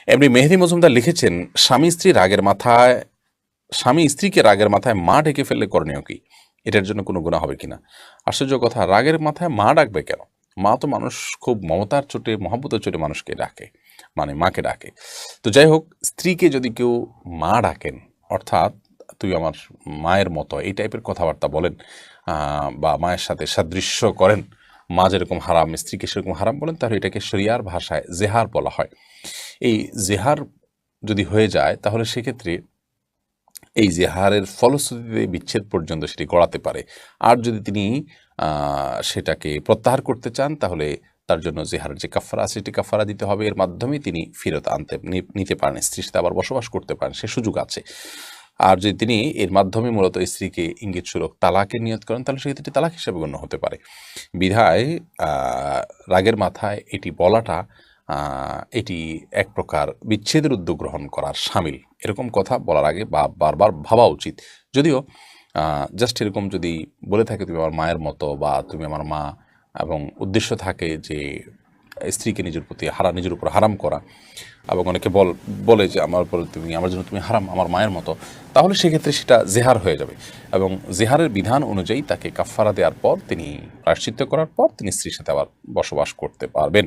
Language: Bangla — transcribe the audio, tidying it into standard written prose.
এমনি মেহেদী মজুমদার লিখেছেন, স্বামী স্ত্রীকে রাগের মাথায় মা ডেকে ফেললে করণীয় কি? এটার জন্য কোনো গুনাহ হবে কিনা? আশ্চর্য কথা, রাগের মাথায় মা ডাকবে কেন? মা তো মানুষ খুব মমতার চোটে, মহব্বতের চোটে মানুষকে ডাকে, মানে মাকে ডাকে। তো যাই হোক, স্ত্রীকে যদি কেউ মা ডাকেন, অর্থাৎ তুই আমার মায়ের মতো, এই টাইপের কথাবার্তা বলেন, বা মায়ের সাথে সাদৃশ্য করেন, মা যেরকম হারাম স্ত্রীকে সেরকম হারাম বলেন, তাহলে এটাকে শরিয়ার ভাষায় জেহার বলা হয়। এই জেহার যদি হয়ে যায়, তাহলে সেক্ষেত্রে এই জেহারের ফলশ্রুতিতে বিচ্ছেদ পর্যন্ত সেটি গড়াতে পারে। আর যদি তিনি সেটাকে প্রত্যাহার করতে চান, তাহলে তার জন্য জেহারের যে কাফারা আছে, সেটি কাফারা দিতে হবে। এর মাধ্যমে তিনি ফেরত নিতে পারেন, স্ত্রীর সাথে আবার বসবাস করতে পারেন, সে সুযোগ আছে। আর যদি তিনি এর মাধ্যমে মূলত স্ত্রীকে ইঙ্গিতস্বরূপ তালাকের নিয়ত করেন, তাহলে সেক্ষেত্রে এটি তালাক হিসেবে গণ্য হতে পারে। বিধায় রাগের মাথায় এটি বলাটা, এটি এক প্রকার বিচ্ছেদের উদ্যোগ গ্রহণ করার শামিল। এরকম কথা বলার আগে বারবার ভাবা উচিত। যদিও জাস্ট এরকম যদি বলে থাকে তুমি আমার মায়ের মতো বা তুমি আমার মা, এবং উদ্দেশ্য থাকে যে স্ত্রীকে নিজের উপর হারাম করা, এবং অনেকে বলে যে আমার জন্য তুমি হারাম, আমার মায়ের মতো, তাহলে সেক্ষেত্রে সেটা জেহার হয়ে যাবে। এবং জেহারের বিধান অনুযায়ী তাকে কাফফারা দেওয়ার পর, তিনি প্রায়শ্চিত্ত করার পর তিনি স্ত্রীর সাথে আবার বসবাস করতে পারবেন।